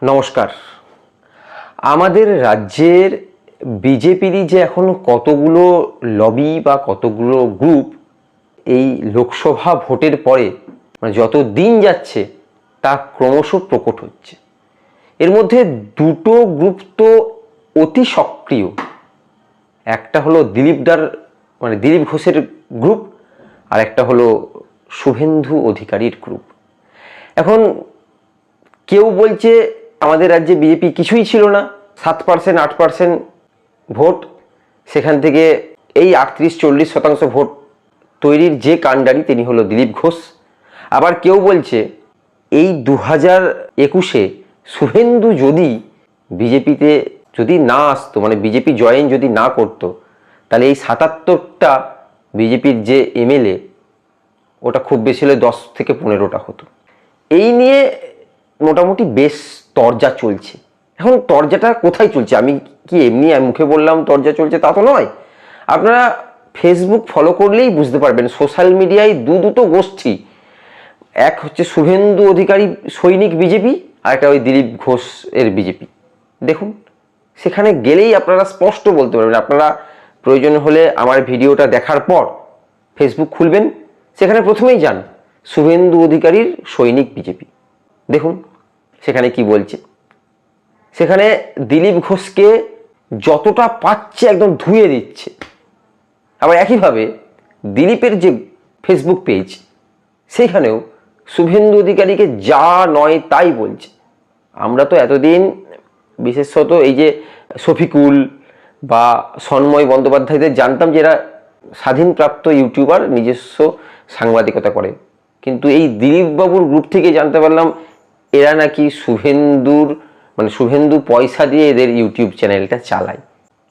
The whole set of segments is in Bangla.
নমস্কার। আমাদের রাজ্যের বিজেপিরই যে এখন কতগুলো লবি বা কতগুলো গ্রুপ এই লোকসভা ভোটের পরে যত দিন যাচ্ছে তা ক্রমশ প্রকট হচ্ছে। এর মধ্যে দুটো গ্রুপ তো অতি সক্রিয়। একটা হলো দিলীপ ঘোষের গ্রুপ, আর একটা হলো শুভেন্দু অধিকারীর গ্রুপ। এখন কেউ বলছে আমাদের রাজ্যে বিজেপি কিছুই ছিল না, 7% 8% ভোট, সেখান থেকে এই 38-40% ভোট তৈরির যে কাণ্ডারি তিনি হলো দিলীপ ঘোষ। আবার কেউ বলছে এই 2021-এ শুভেন্দু যদি বিজেপিতে যদি না আসতো, মানে বিজেপি জয়েন যদি না করতো, তাহলে এই 77টা বিজেপির যে এমএলএ, ওটা খুব বেশি হলে 10 থেকে 15টা হতো। এই নিয়ে মোটামুটি বেশ তরজা চলছে। এখন তরজাটা কোথায় চলছে? আমি কি এমনি মুখে বললাম তরজা চলছে তা তো নয়। আপনারা ফেসবুক ফলো করলেই বুঝতে পারবেন, সোশ্যাল মিডিয়ায় দুটো গোষ্ঠী, এক হচ্ছে শুভেন্দু অধিকারী সৈনিক বিজেপি, আর একটা ওই দিলীপ ঘোষ এর বিজেপি। দেখুন, সেখানে গেলেই আপনারা স্পষ্ট বলতে পারবেন। আপনারা প্রয়োজন হলে আমার ভিডিওটা দেখার পর ফেসবুক খুলবেন, সেখানে প্রথমেই যান শুভেন্দু অধিকারীর সৈনিক বিজেপি, দেখুন সেখানে কি বলছে। সেখানে দিলীপ ঘোষকে যতটা পাচ্ছে একদম ধুয়ে দিচ্ছে। আবার একইভাবে দিলীপের যে ফেসবুক পেজ, সেইখানেও শুভেন্দু অধিকারীকে যা নয় তাই বলছে। আমরা তো এতদিন বিশেষত এই যে শফিকুল বা সন্ময় বন্দ্যোপাধ্যায়দের জানতাম যে এরা স্বাধীনপ্রাপ্ত ইউটিউবার, নিজস্ব সাংবাদিকতা করে, কিন্তু এই দিলীপবাবুর গ্রুপ থেকে জানতে পারলাম এরা নাকি শুভেন্দু পয়সা দিয়ে এদের ইউটিউব চ্যানেলটা চালায়।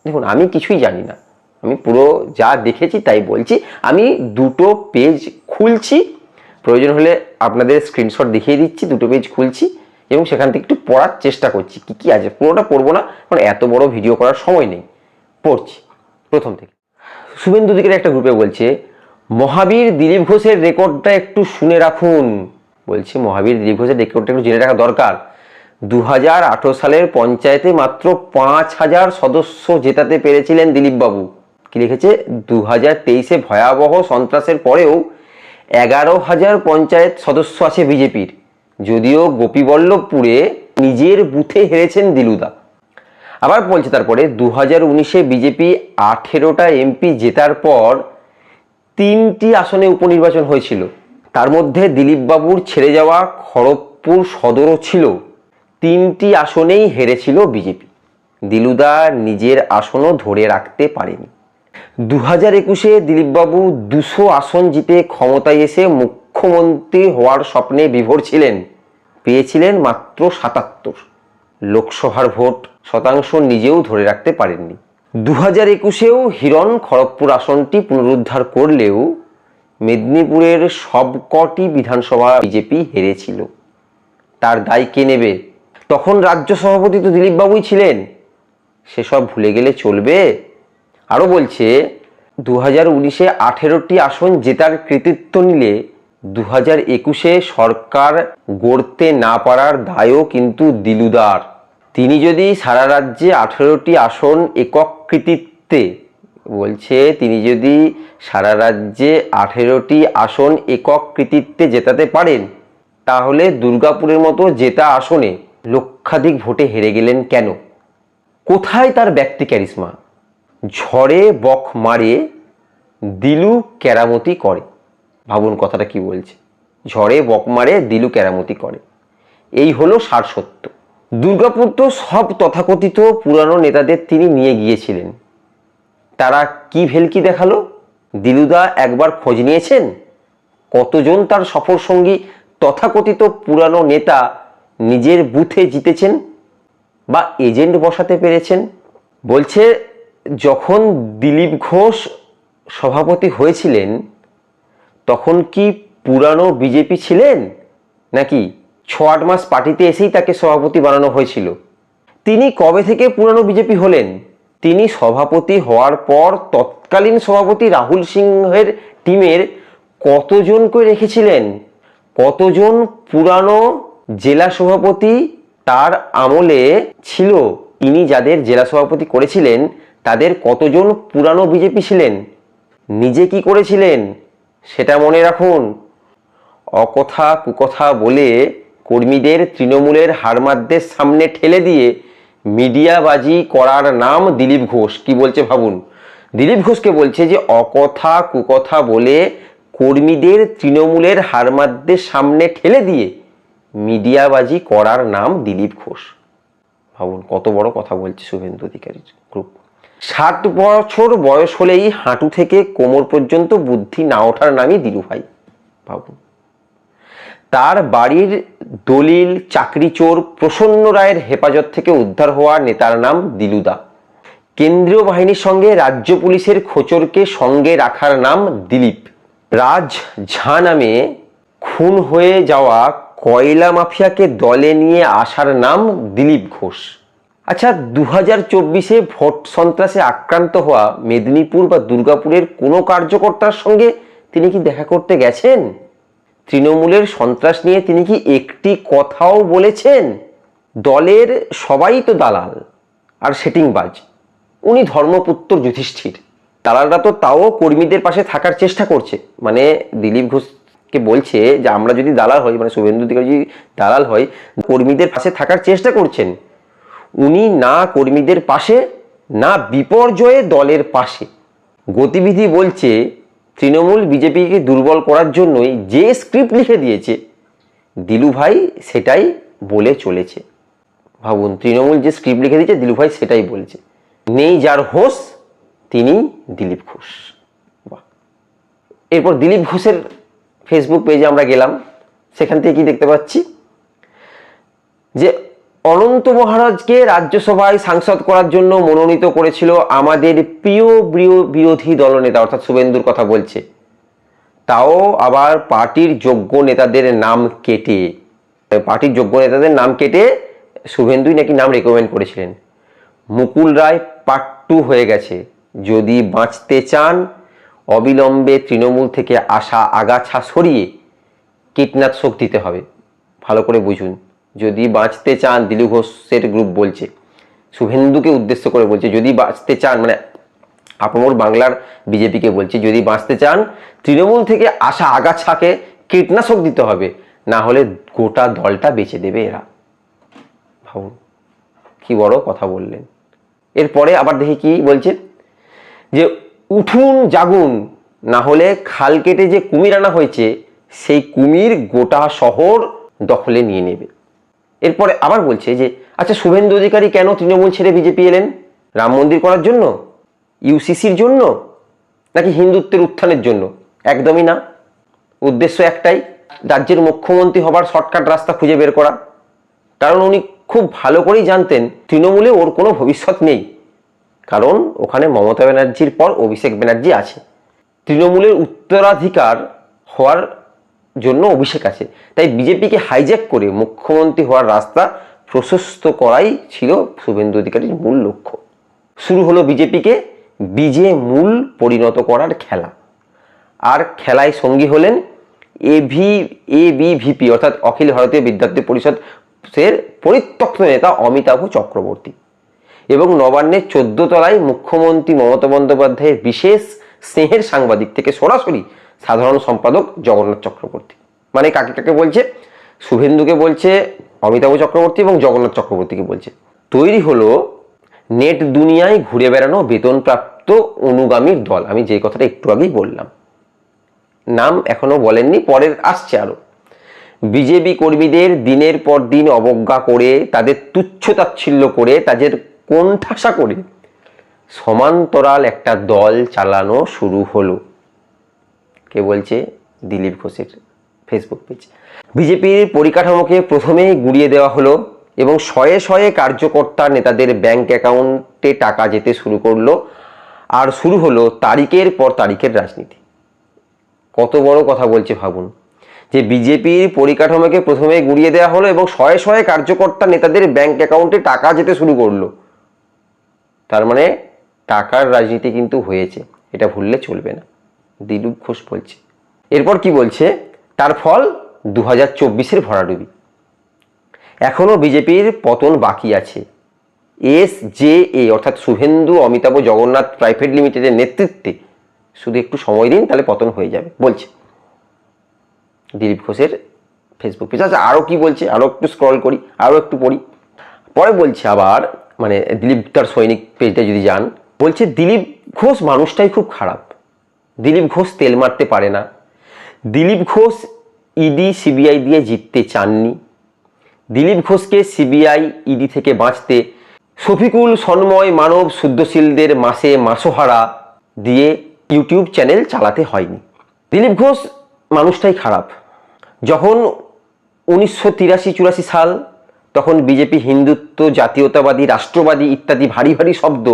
দেখুন, আমি কিছুই জানি না, আমি পুরো যা দেখেছি তাই বলছি। আমি দুটো পেজ খুলছি, প্রয়োজন হলে আপনাদের স্ক্রিনশট দেখিয়ে দিচ্ছি। দুটো পেজ খুলছি এবং সেখান থেকে একটু পড়ার চেষ্টা করছি কি কি আছে। পুরোটা পড়বো না, কারণ এত বড় ভিডিও করার সময় নেই। পড়ছি প্রথম থেকে। শুভেন্দু অধিকারী একটা গ্রুপে বলছে, মহাবীর দিলীপ ঘোষের রেকর্ডটা একটু শুনে রাখুন। বলছে মহাবীর দিলীপ ঘোষের রেকর্ডটা একটু জেনে রাখা দরকার। 2018 সালের পঞ্চায়েতে মাত্র 5000 সদস্য জেতাতে পেরেছিলেন দিলীপবাবু। কি লিখেছে? 2023-এ ভয়াবহ সন্ত্রাসের পরেও 11,000 পঞ্চায়েত সদস্য আছে বিজেপির, যদিও গোপীবল্লভপুরে নিজের বুথে হেরেছেন দিলুদা। আবার বলছে তারপরে 2019-এ বিজেপি 18টা এমপি জেতার পর 3টি আসনে উপনির্বাচন হয়েছিল, তার মধ্যে দিলীপবাবুর ছেড়ে যাওয়া খড়গপুর সদরও ছিল। 3টি আসনেই হেরেছিল বিজেপি। দিলুদা নিজের আসনও ধরে রাখতে পারেনি। 2021-এ দিলীপবাবু 200 আসন জিতে ক্ষমতায় এসে মুখ্যমন্ত্রী হওয়ার স্বপ্নে বিভোর ছিলেন, পেয়েছিলেন মাত্র 77। লোকসভার ভোট শতাংশ নিজেও ধরে রাখতে পারেননি। 2021-এও হিরণ খড়গপুর আসনটি পুনরুদ্ধার করলেও মেদিনীপুরের সবকটি বিধানসভা বিজেপি হেরেছিল। তার দায় কে নেবে? তখন রাজ্য সভাপতি তো দিলীপবাবুই ছিলেন, সেসব ভুলে গেলে চলবে? আরও বলছে 2019-এ 18টি আসন জেতার কৃতিত্ব নিলে 2021-এ সরকার গড়তে না পারার দায়ও কিন্তু দিলুদার। তিনি যদি সারা রাজ্যে 18টি আসন একক কৃতিত্বে, বলছে তিনি যদি সারা রাজ্যে 18টি আসন একক কৃতিত্বে জেতাতে পারেন, তাহলে দুর্গাপুরের মতো জেতা আসনে লক্ষাধিক ভোটে হেরে গেলেন কেন? কোথায় তার ব্যক্তি ক্যারিশমা? ঝড়ে বক মারে দিলু কেরামতি করে। ভাবুন কথাটা কি বলছে, ঝড়ে বক মারে দিলু কেরামতি করে। এই হলো সার সত্য। দুর্গাপুর তো সব তথাকথিত পুরানো নেতাদের তিনি নিয়ে গিয়েছিলেন, তারা কি ভেলকি দেখালো? দিলুদা একবার খোঁজ নিয়েছেন কতজন তার সফর সঙ্গী তথাকথিত পুরানো নেতা নিজের বুথে জিতেছেন বা এজেন্ট বসাতে পেরেছেন? বলছে যখন দিলীপ ঘোষ সভাপতি হয়েছিলেন তখন কি পুরানো বিজেপি ছিলেন, নাকি 6-8 মাস পার্টিতে এসেই তাকে সভাপতি বানানো হয়েছিল? তিনি কবে থেকে পুরানো বিজেপি হলেন? তিনি সভাপতি হওয়ার পর তৎকালীন সভাপতি রাহুল সিংহের টিমের কতজনকে রেখেছিলেন? কতজন পুরানো জেলা সভাপতি তার আমলে ছিল, তিনি যাদের জেলা সভাপতি করেছিলেন তাদের কতজন পুরানো বিজেপি ছিলেন, নিজে কি করেছিলেন সেটা মনে রাখুন। অকথা কুকথা বলে কর্মীদের তৃণমূলের হারমাদদের সামনে ঠেলে দিয়ে মিডিয়াবাজি করার নাম দিলীপ ঘোষ। কি বলছে ভাবুন, দিলীপ ঘোষকে বলছে যে অকথা কুকথা বলে কর্মীদের তৃণমূলের হারমাদদের সামনে ঠেলে দিয়ে মিডিয়াবাজি করার নাম দিলীপ ঘোষ। ভাবুন কত বড় কথা বলছে শুভেন্দু অধিকারীর গ্রুপ। 60 বছর বয়স হলেই হাঁটু থেকে কোমর পর্যন্ত বুদ্ধি না ওঠার নামই দিলুভাই। ভাবুন, তার বাড়ির দলিল চাকরি চোর প্রসন্ন রায়ের হেফাজত থেকে উদ্ধার হওয়া নেতার নাম দিলুদা। কেন্দ্রীয় বাহিনীর সঙ্গে রাজ্য পুলিশের খোঁচরকে সঙ্গে রাখার নাম দিলীপ। রাজ ঝা নামে খুন হয়ে যাওয়া কয়লা মাফিয়াকে দলে নিয়ে আসার নাম দিলীপ ঘোষ। আচ্ছা, 2024-এ ভোট সন্ত্রাসে আক্রান্ত হওয়া মেদিনীপুর বা দুর্গাপুরের কোনো কার্যকর্তার সঙ্গে তিনি কি দেখা করতে গেছেন? তৃণমূলের সন্ত্রাস নিয়ে তিনি কি একটি কথাও বলেছেন? দলের সবাই তো দালাল আর সেটিংবাজ, উনি ধর্মপুত্র যুধিষ্ঠির। দালালরা তো তাও কর্মীদের পাশে থাকার চেষ্টা করছে। মানে দিলীপ ঘোষকে বলছে যে আমরা যদি দালাল হই, মানে শুভেন্দু অধিকারী যদি দালাল হয়, কর্মীদের পাশে থাকার চেষ্টা করছেন। উনি না কর্মীদের পাশে, না বিপর্যয়ে দলের পাশে। গতিবিধি বলছে তৃণমূল বিজেপিকে দুর্বল করার জন্যই যে স্ক্রিপ্ট লিখে দিয়েছে দিলুভাই সেটাই বলে চলেছে। ভাবুন, তৃণমূল যে স্ক্রিপ্ট লিখে দিয়েছে দিলুভাই সেটাই বলছে। নেই যার হোশ তিনি দিলীপ ঘোষ। বাহ। এরপর দিলীপ ঘোষের ফেসবুক পেজে আমরা গেলাম, সেখান থেকে কি দেখতে পাচ্ছি যে অনন্ত মহারাজকে রাজ্যসভায় সাংসদ করার জন্য মনোনীত করেছিল আমাদের প্রিয় বিরোধী দলনেতা, অর্থাৎ শুভেন্দুর কথা বলছে। তাও আবার পার্টির যোগ্য নেতাদের নাম কেটে, শুভেন্দুই নাকি নাম রেকমেন্ড করেছিলেন। মুকুল রায় পার্ট 2 হয়ে গেছে। যদি বাঁচতে চান অবিলম্বে তৃণমূল থেকে আসা আগাছা সরিয়ে কীটনাশক দিতে হবে। ভালো করে বুঝুন, যদি বাঁচতে চান, দিলীপ ঘোষের গ্রুপ বলছে, শুভেন্দুকে উদ্দেশ্য করে বলছে, যদি বাঁচতে চান, মানে আপামর বাংলার বিজেপিকে বলছে, যদি বাঁচতে চান তৃণমূল থেকে আসা আগাছাকে কীটনাশক দিতে হবে, না হলে গোটা দলটা বেঁচে দেবে এরা। ভাবুন কি বড় কথা বললেন। এরপরে আবার দেখি কি বলছে, যে উঠুন জাগুন, না হলে খাল কেটে যে কুমির আনা হয়েছে সেই কুমির গোটা শহর দখলে নিয়ে নেবে। এরপরে আবার বলছে যে আচ্ছা, শুভেন্দু অধিকারী কেন তৃণমূল ছেড়ে বিজেপি এলেন? রাম মন্দির করার জন্য, ইউসিসির জন্য, নাকি হিন্দুত্বের উত্থানের জন্য? একদমই না। উদ্দেশ্য একটাই, রাজ্যের মুখ্যমন্ত্রী হবার শর্টকাট রাস্তা খুঁজে বের করা। কারণ উনি খুব ভালো করেই জানতেন তৃণমূলে ওর কোনো ভবিষ্যৎ নেই, কারণ ওখানে মমতা ব্যানার্জির পর অভিষেক ব্যানার্জি আছে। তৃণমূলের উত্তরাধিকার হওয়ার জন্য অভিষেক আছে, তাই বিজেপিকে হাইজ্যাক করে মুখ্যমন্ত্রী হওয়ার রাস্তা প্রশস্ত করাই ছিল শুভেন্দু অধিকারীর মূল লক্ষ্য। শুরু হলো বিজেপিকে বীজে মূল পরিণত করার খেলা। আর খেলায় সঙ্গী হলেন এবিভিপি অর্থাৎ অখিল ভারতীয় বিদ্যার্থী পরিষদের পরিত্যক্ত নেতা অমিতাভ চক্রবর্তী এবং নবান্নের 14 তলায় মুখ্যমন্ত্রী মমতা বন্দ্যোপাধ্যায়ের বিশেষ স্নেহের সাংবাদিক থেকে সরাসরি সাধারণ সম্পাদক জগন্নাথ চক্রবর্তী। মানে কাকে কাকে বলছে? শুভেন্দুকে বলছে, অমিতাভ চক্রবর্তী এবং জগন্নাথ চক্রবর্তীকে বলছে। তৈরি হলো নেট দুনিয়ায় ঘুরে বেড়ানো বেতনপ্রাপ্ত অনুগামীর দল। আমি যে কথাটা একটু আগেই বললাম, নাম এখনো বলেননি, পরের আসছে আরো। বিজেপি কর্মীদের দিনের পর দিন অবজ্ঞা করে, তাদের তুচ্ছ তাচ্ছিল্য করে, তাদের কোণঠাসা করে সমান্তরাল একটা দল চালানো শুরু হলো। কে বলছে? দিলীপ ঘোষের ফেসবুক পেজ। বিজেপির পরিকাঠামোকে প্রথমেই গুঁড়িয়ে দেওয়া হলো এবং শয়ে শয়ে কার্যকর্তা নেতাদের ব্যাংক অ্যাকাউন্টে টাকা যেতে শুরু করলো, আর শুরু হলো তারিখের পর তারিখের রাজনীতি। কত বড় কথা বলছে ভাবুন, যে বিজেপির পরিকাঠামোকে প্রথমে গুঁড়িয়ে দেওয়া হলো এবং শয়ে শয়ে কার্যকর্তা নেতাদের ব্যাংক অ্যাকাউন্টে টাকা যেতে শুরু করলো। তার মানে টাকার রাজনীতি কিন্তু হয়েছে, এটা ভুললে চলবে না, দিলীপ ঘোষ বলছে। এরপর কি বলছে? তার ফল 2024-এর ভরাডুবি। এখনও বিজেপির পতন বাকি আছে। SJA অর্থাৎ শুভেন্দু অমিতাভ জগন্নাথ প্রাইভেট লিমিটেডের নেতৃত্বে শুধু একটু সময় দিন, তাহলে পতন হয়ে যাবে বলছে দিলীপ ঘোষের ফেসবুক পেজ। আচ্ছা, আরও কি বলছে, আরও একটু স্ক্রল করি, আরও একটু পড়ি। পরে বলছে আবার, মানে দিলীপ তার সৈনিক পেজটা যদি যান, বলছে দিলীপ ঘোষ মানুষটাই খুব খারাপ, দিলীপ ঘোষ তেল মারতে পারে না, দিলীপ ঘোষ ইডি সিবিআই দিয়ে জিততে চাননি, দিলীপ ঘোষকে সিবিআই ইডি থেকে বাঁচতে শফিকুল সন্ময় মানব শুদ্ধশীলদের মাসে মাসোহারা দিয়ে ইউটিউব চ্যানেল চালাতে হয়নি। দিলীপ ঘোষ মানুষটাই খারাপ। যখন 1983-84 সাল, তখন বিজেপি হিন্দুত্ব, জাতীয়তাবাদী, রাষ্ট্রবাদী ইত্যাদি ভারী ভারী শব্দ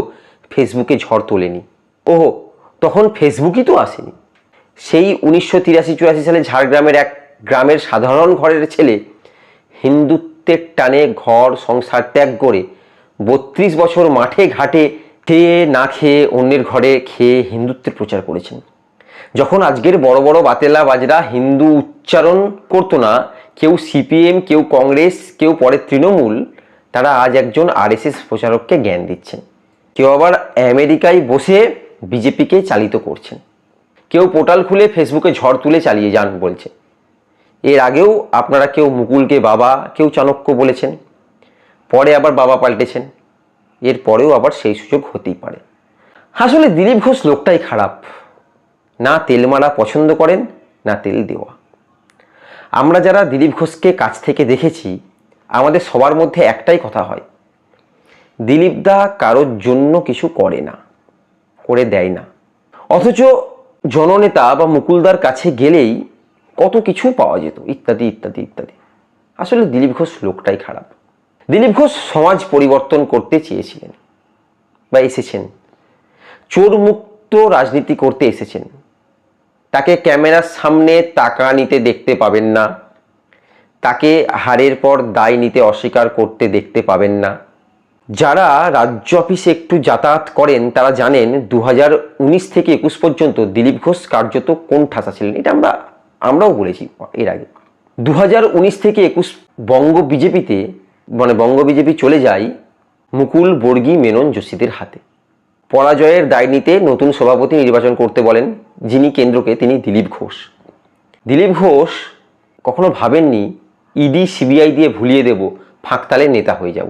ফেসবুকে ঝড় তোলেনি। ওহো, তখন ফেসবুকই তো আসেনি। সেই 1983-84 সালে ঝাড়গ্রামের এক গ্রামের সাধারণ ঘরের ছেলে হিন্দুত্বের টানে ঘর সংসার ত্যাগ করে 32 বছর মাঠে ঘাটে খেয়ে না খেয়ে অন্যের ঘরে খেয়ে হিন্দুত্বের প্রচার করেছেন। যখন আজকের বড় বড় বাতেলা বাজরা হিন্দু উচ্চারণ করতো না, কেউ সিপিএম, কেউ কংগ্রেস, কেউ পরে তৃণমূল, তারা আজ একজন RSS প্রচারককে জ্ঞান দিচ্ছেন। কেউ আবার আমেরিকায় বসে বিজেপিকে চালিত করছেন। কেউ পোর্টাল খুলে ফেসবুকে ঝড় তুলে চালিয়ে যান বলছে। এর আগেও আপনারা কেউ মুকুলকে বাবা, কেউ চাণক্য বলেছেন, পরে আবার বাবা পাল্টেছেন, এর পরেও আবার সেই সুযোগ হতেই পারে। আসলে দিলীপ ঘোষ লোকটাই খারাপ। না তেল মারা পছন্দ করেন, না তেল দেওয়া। আমরা যারা দিলীপ ঘোষকে কাছ থেকে দেখেছি, আমাদের সবার মধ্যে একটাই কথা হয়, দিলীপ দা কারোর জন্য কিছু করে না, করে দেয় না। অথচ জননেতা বা মুকুলদার কাছে গেলেই কত কিছু পাওয়া যেত, ইত্যাদি ইত্যাদি ইত্যাদি। আসলে দিলীপ ঘোষ লোকটাই খারাপ। দিলীপ ঘোষ সমাজ পরিবর্তন করতে চেয়েছিলেন বা এসেছেন, চোর মুক্ত রাজনীতি করতে এসেছেন। তাকে ক্যামেরার সামনে টাকা নিতে দেখতে পাবেন না, তাকে হারের পর দায় নিতে অস্বীকার করতে দেখতে পাবেন না। যারা রাজ্য অফিসে একটু যাতায়াত করেন তারা জানেন 2019 থেকে 21 পর্যন্ত দিলীপ ঘোষ কার্যত কোন ঠাসা ছিলেন। এটা আমরাও বলেছি এর আগে। 2019 থেকে 21 বঙ্গ বিজেপিতে, মানে বঙ্গ বিজেপি চলে যায় মুকুল, বর্গী, মেনন, যোশীদের হাতে। পরাজয়ের দায় নিতে নতুন সভাপতি নির্বাচন করতে বলেন যিনি কেন্দ্রকে, তিনি দিলীপ ঘোষ। দিলীপ ঘোষ কখনো ভাবেননি ইডি সিবিআই দিয়ে ভুলিয়ে দেব, ফাঁকতালে নেতা হয়ে যাব।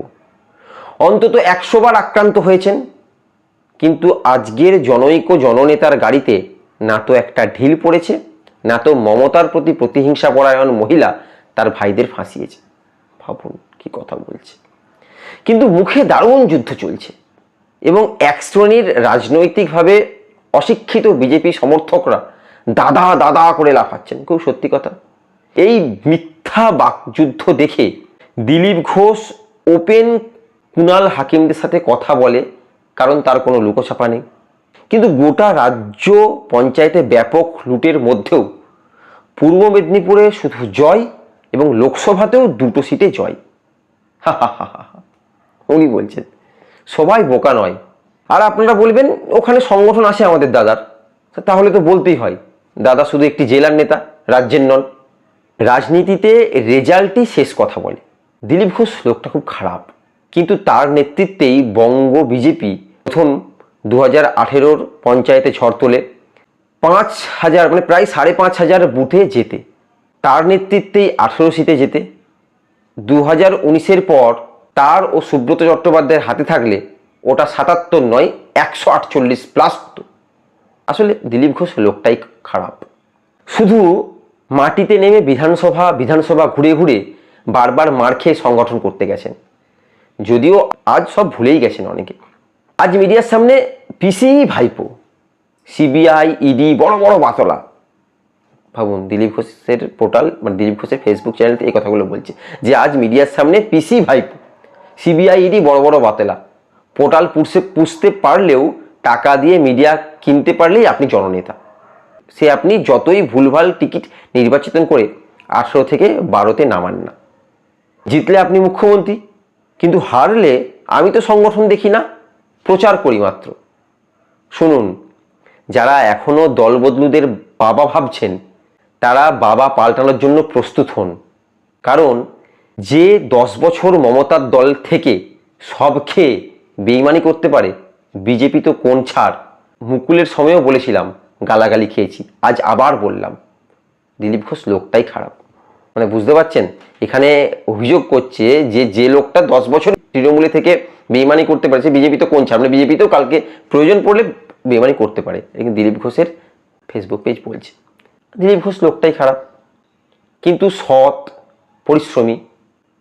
অন্তত 100 বার আক্রান্ত হয়েছেন, কিন্তু আজকের জনৈক জননেতার গাড়িতে না তো একটা ঢিল পড়েছে, না তো মমতার প্রতি প্রতিহিংসা পরায়ণ মহিলা তার ভাইদের ফাঁসিয়েছে। ভাবুন কি কথা বলছে। কিন্তু মুখে দারুণ যুদ্ধ চলছে এবং এক শ্রেণীর রাজনৈতিকভাবে অশিক্ষিত বিজেপি সমর্থকরা দাদা দাদা করে লাফাচ্ছেন। খুব সত্যি কথা। এই মিথ্যা বাকযুদ্ধ দেখে দিলীপ ঘোষ ওপেন কুণাল হাকিমদের সাথে কথা বলে, কারণ তার কোনো লুকোছাপা নেই। কিন্তু গোটা রাজ্য পঞ্চায়েতে ব্যাপক লুটের মধ্যেও পূর্ব মেদিনীপুরে শুধু জয় এবং লোকসভাতেও 2টো সিটে জয়। হা হা হা হা। উনি বলছেন সবাই বোকা নয়। আর আপনারা বলবেন ওখানে সংগঠন আছে আমাদের দাদার, তাহলে তো বলতেই হয় দাদা শুধু একটি জেলার নেতা, রাজ্যের নন। রাজনীতিতে রেজাল্টই শেষ কথা বলে। দিলীপ ঘোষ লোকটা খুব খারাপ, কিন্তু তার নেতৃত্বেই বঙ্গ বিজেপি প্রথম 2018 পঞ্চায়েতে ঝড় তোলে, 5000 মানে প্রায় 5500 বুথে যেতে। তার নেতৃত্বেই 18 সিটে যেতে। 2019-এর পর তার ও সুব্রত চট্টোপাধ্যায়ের হাতে থাকলে ওটা 77 নয় 148+ হতো। আসলে দিলীপ ঘোষ লোকটাই খারাপ। শুধু মাটিতে নেমে বিধানসভা ঘুরে ঘুরে বারবার মার খেয়ে সংগঠন করতে গেছেন, যদিও আজ সব ভুলেই গেছেন অনেকে। আজ মিডিয়ার সামনে পিসি ভাইপো, সিবিআই ইডি বড় বড় বাতলা। ভাবুন দিলীপ ঘোষের পোর্টাল, মানে দিলীপ ঘোষের ফেসবুক চ্যানেলতে এই কথাগুলো বলছে যে আজ মিডিয়ার সামনে পিসি ভাইপো, সিবিআই ইডি বড় বড় বাতেলা। পোর্টাল পুষতে পারলেও টাকা দিয়ে মিডিয়া কিনতে পারলেই আপনি জননেতা। সে আপনি যতই ভুলভাল টিকিট নির্বাচন করে 18 থেকে 12-তে নামান না। জিতলে আপনি মুখ্যমন্ত্রী, কিন্তু হারলে আমি তো সংগঠন দেখি না, প্রচার করি মাত্র। শুনুন, যারা এখনো দলবদলুদের বাবা ভাবছেন তারা বাবা পাল্টানোর জন্য প্রস্তুত হন, কারণ যে 10 বছর মমতার দল থেকে সব খেয়ে বেইমানি করতে পারে, বিজেপি তো কোন ছাড়। মুকুলের সময়ও বলেছিলাম গালাগালি খেয়েছি, আজ আবার বললাম দিলীপ ঘোষ লোকটাই খারাপ। মানে বুঝতে পারছেন, এখানে অভিযোগ করছে যে লোকটা 10 বছর তৃণমূলে থেকে বেইমানি করতে পারছে, বিজেপি তো কোন ছাড়। মানে বিজেপিতেও কালকে প্রয়োজন পড়লে বেইমানি করতে পারে, কিন্তু দিলীপ ঘোষের ফেসবুক পেজ বলছে দিলীপ ঘোষ লোকটাই খারাপ। কিন্তু সৎ, পরিশ্রমী,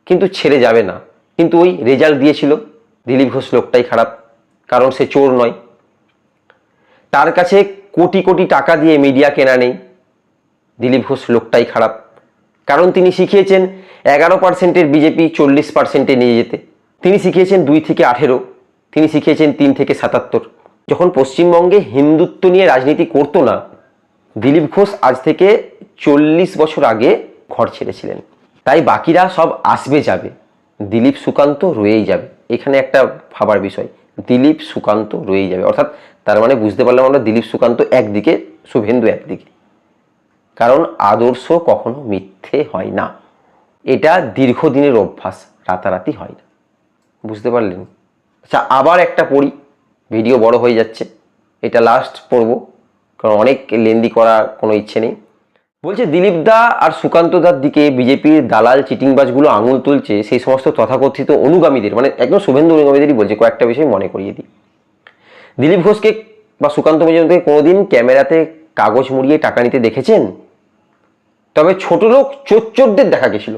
কিন্তু ছেড়ে যাবে না। কিন্তু ওই রেজাল্ট দিয়েছিল দিলীপ ঘোষ লোকটাই খারাপ, কারণ সে চোর নয়, তার কাছে কোটি কোটি টাকা দিয়ে মিডিয়া কেনা নেই। দিলীপ ঘোষ লোকটাই খারাপ, কারণ তিনি শিখিয়েছেন 11%-এর বিজেপি 40%-এ নিয়ে যেতে। তিনি শিখিয়েছেন 2 থেকে 18, তিনি শিখিয়েছেন 3 থেকে 77। যখন পশ্চিমবঙ্গে হিন্দুত্ব নিয়ে রাজনীতি করতো না, দিলীপ ঘোষ আজ থেকে 40 বছর আগে ঘর ছেড়েছিলেন। তাই বাকিরা সব আসবে যাবে, দিলীপ সুকান্ত রয়েই যাবে। এখানে একটা ভাবার বিষয়, দিলীপ সুকান্ত রয়েই যাবে, অর্থাৎ তার মানে বুঝতে পারলাম আমরা দিলীপ সুকান্ত একদিকে, শুভেন্দু একদিকে। কারণ আদর্শ কখনো মিথ্যে হয় না, এটা দীর্ঘদিনের অভ্যাস, রাতারাতি হয় না। বুঝতে পারলেন? আচ্ছা, আবার একটা পড়ি, ভিডিও বড় হয়ে যাচ্ছে, এটা লাস্ট পড়ব, কারণ অনেক লেন্দি করার কোনো ইচ্ছে নেই। বলছে দিলীপ দা আর সুকান্ত দার দিকে বিজেপির দালাল চিটিংবাজগুলো আঙুল তুলছে সেই সমস্ত তথাকথিত অনুগামীদের, মানে একদম শুভেন্দু অনুগামীদেরই বলছে। কয়েকটা বিষয় মনে করিয়ে দিই। দিলীপ ঘোষকে বা সুকান্ত মজুমদারকে কোনোদিন ক্যামেরাতে কাগজ মুড়িয়ে টাকা নিতে দেখেছেন? তবে ছোট লোক চোরদের দেখা গেছিল,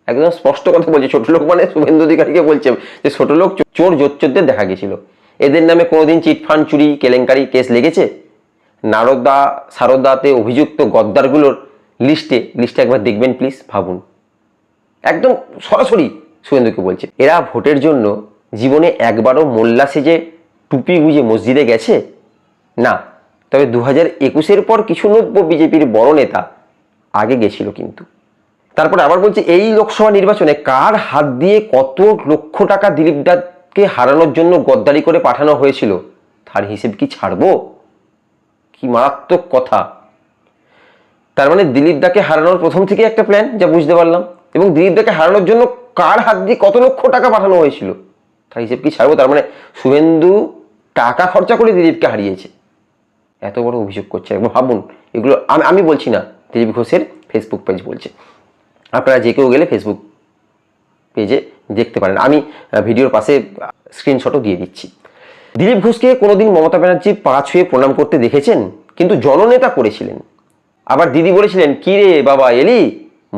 একদম স্পষ্ট কথা বলছে। ছোট লোক মানে শুভেন্দু অধিকারীকে বলছে যে ছোট লোক চোরদের দেখা গেছিল। এদের নামে কোনোদিন চিটফান্ড চুরি কেলেঙ্কারি কেস লেগেছে? নারদা সারদাতে অভিযুক্ত গদ্দারগুলোর লিস্টে একবার দেখবেন প্লিজ, ভাবুন। একদম সরাসরি শুভেন্দুকে বলছে। এরা ভোটের জন্য জীবনে একবারও মোল্লা সেজে টুপি গুঁজে মসজিদে গেছে না, তবে 2021-এর পর কিছু নব্য বিজেপির বড় নেতা আগে গেছিল কিন্তু। তারপরে আবার বলছে এই লোকসভা নির্বাচনে কার হাত দিয়ে কত লক্ষ টাকা দিলীপ দাকে হারানোর জন্য গদ্দারি করে পাঠানো হয়েছিল তার হিসেব কি ছাড়বো? কি মারাত্মক কথা। তার মানে দিলীপ দাকে হারানোর প্রথম থেকে একটা প্ল্যান, যা বুঝতে পারলাম। এবং দিলীপ দাকে হারানোর জন্য কার হাত দিয়ে কত লক্ষ টাকা পাঠানো হয়েছিল তার হিসেব কি ছাড়বো? তার মানে শুভেন্দু টাকা খরচা করে দিলীপকে হারিয়েছে, এত বড় অভিযোগ করছে। একবার ভাবুন। এগুলো আমি বলছি না, দিলীপ ঘোষের ফেসবুক পেজ বলছে। আপনারা যে কেউ গেলে ফেসবুক পেজে দেখতে পারেন, আমি ভিডিওর পাশে স্ক্রিনশটও দিয়ে দিচ্ছি। দিলীপ ঘোষকে কোনোদিন মমতা ব্যানার্জি পা ছুঁয়ে প্রণাম করতে দেখেছেন? কিন্তু জননেতা করেছিলেন। আবার দিদি বলেছিলেন কি রে বাবা এলি,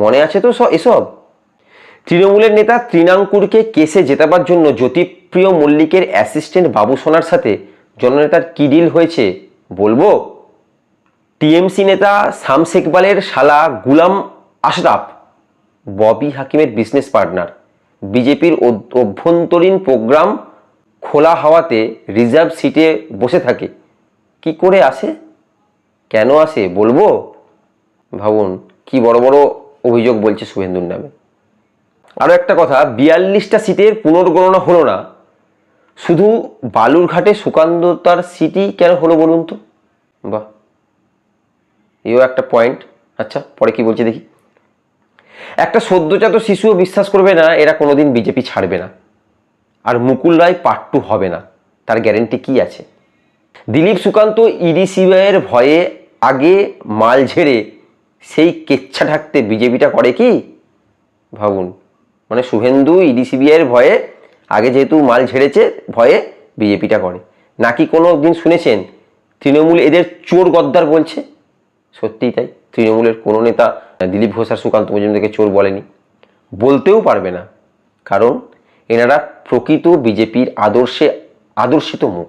মনে আছে তো এসব? তৃণমূলের নেতা তৃণাঙ্কুরকে কেসে জেতাবার জন্য জ্যোতিপ্রিয় মল্লিকের অ্যাসিস্ট্যান্ট বাবু সোনার সাথে জননেতার কি ডিল হয়েছে বলবো? টিএমসি নেতা শামস ইকবালের শালা গুলাম আশরাফ ববি হাকিমের বিজনেস পার্টনার, বিজেপির অভ্যন্তরীণ প্রোগ্রাম খোলা হাওয়াতে রিজার্ভ সিটে বসে থাকে। কি করে আসে, কেন আসে বলবো? ভাবুন কি বড় বড় অভিযোগ বলছে শুভেন্দুর নামে। আরও একটা কথা, 42টা সিটের পুনর্গণনা হলো না, শুধু বালুরঘাটে সুকান্ত তার সিটই কেন হলো বলুন তো? বাহ, এও একটা পয়েন্ট। আচ্ছা, পরে কি বলছে দেখি। একটা সদ্যজাত শিশুও বিশ্বাস করবে না এরা কোনোদিন বিজেপি ছাড়বে না, আর মুকুল রায় পার্ট 2 হবে না, তার গ্যারেন্টি কি আছে? দিলীপ সুকান্ত ইডি সিবিআইয়ের ভয়ে আগে মাল ঝেড়ে সেই কেচ্ছা ঢাকতে বিজেপিটা করে কি? ভাবুন, মানে শুভেন্দু ইডি সিবিআইয়ের ভয়ে আগে যেহেতু মাল ঝেড়েছে ভয়ে বিজেপিটা করে। নাকি কোনো দিন শুনেছেন তৃণমূল এদের চোর গদ্দার বলছে? সত্যিই তাই, তৃণমূলের কোনো নেতা দিলীপ ঘোষ আর সুকান্ত মজুমদারকে চোর বলেনি, বলতেও পারবে না, কারণ এনারা প্রকৃত বিজেপির আদর্শিত মুখ।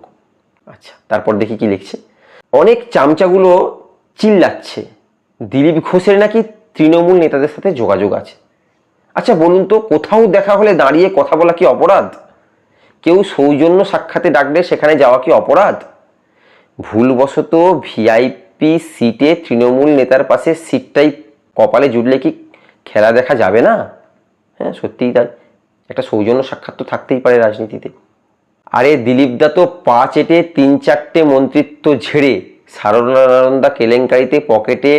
আচ্ছা, তারপর দেখি কি লিখছে। অনেক চামচাগুলো চিল্লাচ্ছে দিলীপ ঘোষের নাকি তৃণমূল নেতাদের সাথে যোগাযোগ আছে। আচ্ছা বলুন তো, কোথাও দেখা হলে দাঁড়িয়ে কথা বলা কি অপরাধ? কেউ সৌজন্য সাক্ষাতে ডাকলে সেখানে যাওয়া কি অপরাধ? ভুলবশত ভিআইপি সিটে তৃণমূল নেতার পাশে সিটটাই কপালে জুড়লে কি খেলা দেখা যাবে না? হ্যাঁ, সত্যিই তাই, একটা সৌজন্য সাক্ষাৎ তো থাকতেই পারে রাজনীতিতে। আরে দিলীপ দা তো পা চেটে 3-4টে মন্ত্রিত্ব ঝেড়ে সারনানন্দা কেলেঙ্কারিতে পকেটে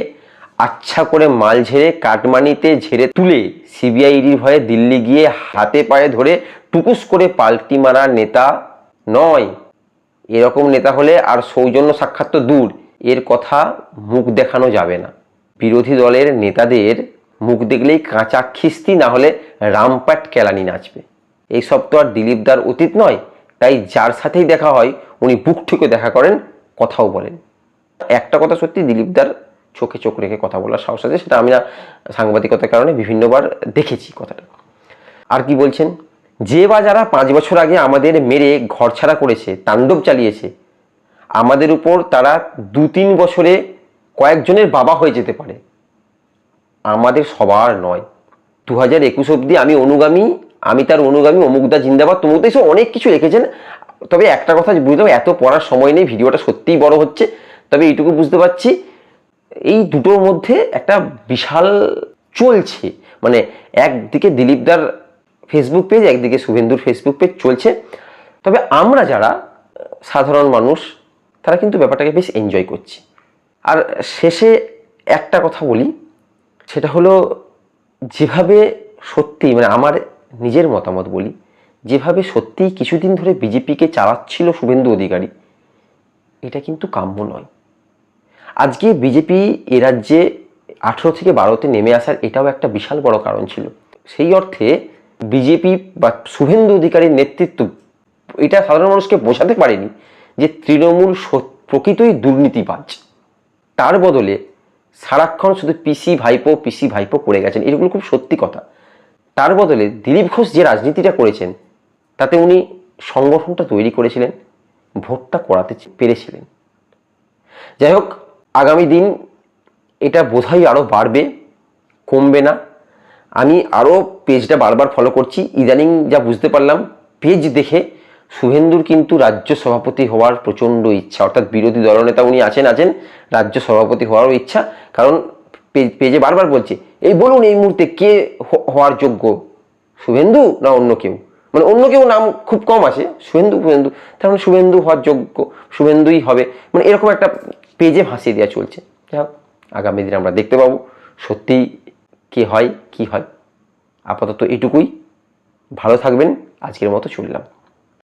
আচ্ছা করে মাল ঝেড়ে কাটমানিতে ঝেড়ে তুলে সিবিআইডির ভয়ে দিল্লি গিয়ে হাতে পায়ে ধরে টুকুস করে পাল্টি মারা নেতা নয়। এরকম নেতা হলে আর সৌজন্য সাক্ষাৎ তো দূর, এর কথা মুখ দেখানো যাবে না। বিরোধী দলের নেতাদের মুখ দেখলেই কাঁচা খিস্তি, না হলে রামপাট কেলানি নাচবে। এইসব তো আর দিলীপদার অতীত নয়, তাই যার সাথেই দেখা হয় উনি বুক ঠুকে দেখা করেন, কথাও বলেন। একটা কথা সত্যি, দিলীপদার চোখে চোখ রেখে কথা বলার সাহস আছে, সেটা আমি না সাংবাদিকতার কারণে বিভিন্নবার দেখেছি কথাটা। আর কি বলছেন, যে বা যারা 5 বছর আগে আমাদের মেরে ঘরছাড়া করেছে, তাণ্ডব চালিয়েছে, আমাদের উপর তারা 2-3 বছরে কয়েকজনের বাবা হয়ে যেতে পারে, আমাদের সবার নয়। 2021 অব্দি আমি অনুগামী, আমি তার অনুগামী, অমুকদা জিন্দাবাদ, তমুকদা, এসব অনেক কিছু লিখেছেন। তবে একটা কথা বুঝলাম, এত পড়ার সময় নেই, ভিডিওটা সত্যিই বড় হচ্ছে। তবে এইটুকু বুঝতে পারছি, এই দুটোর মধ্যে একটা বিশাল চলছে, মানে একদিকে দিলীপদার ফেসবুক পেজ, একদিকে শুভেন্দুর ফেসবুক পেজ চলছে। তবে আমরা যারা সাধারণ মানুষ, তারা কিন্তু ব্যাপারটাকে বেশ এনজয় করছি। আর শেষে একটা কথা বলি, সেটা হলো, যেভাবে সত্যি, মানে আমার নিজের মতামত বলি, যেভাবে সত্যি কিছুদিন ধরে বিজেপিকে চালাচ্ছিল শুভেন্দু অধিকারী, এটা কিন্তু কাম্য নয়। আজকে বিজেপি এ রাজ্যে 18 থেকে 12তে নেমে আসার এটাও একটা বিশাল বড় কারণ ছিল। সেই অর্থে বিজেপি বা শুভেন্দু অধিকারীর নেতৃত্ব এটা সাধারণ মানুষকে বোঝাতে পারেনি যে তৃণমূল প্রকৃতই দুর্নীতিবাজ। তার বদলে সারাক্ষণ শুধু পিসি ভাইপো করে গেছেন, এগুলো খুব সত্যি কথা। তার বদলে দিলীপ ঘোষ যে রাজনীতিটা করেছেন, তাতে উনি সংগঠনটা তৈরি করেছিলেন, ভোটটা করাতে পেরেছিলেন। যাই হোক, আগামী দিন এটা বোধহয় আরও বাড়বে, কমবে না। আমি আরও পেজটা বারবার ফলো করছি, ইদানিং যা বুঝতে পারলাম, পেজ দেখে শুভেন্দুর কিন্তু রাজ্য সভাপতি হওয়ার প্রচণ্ড ইচ্ছা, অর্থাৎ বিরোধী দলনেতা উনি আছেন, রাজ্য সভাপতি হওয়ারও ইচ্ছা। কারণ পেজে বারবার বলছে, এই বলুন এই মুহূর্তে কে হওয়ার যোগ্য, শুভেন্দু না অন্য কেউ, মানে অন্য কেউ নাম খুব কম আছে, শুভেন্দু, তার মানে শুভেন্দু হওয়ার যোগ্য, শুভেন্দুই হবে, মানে এরকম একটা পেজে ভাসিয়ে দেওয়া চলছে। যাই হোক, আগামী দিনে আমরা দেখতে পাবো সত্যি কে হয় কি হয়। আপাতত এটুকুই, ভালো থাকবেন, আজকের মতো চললাম।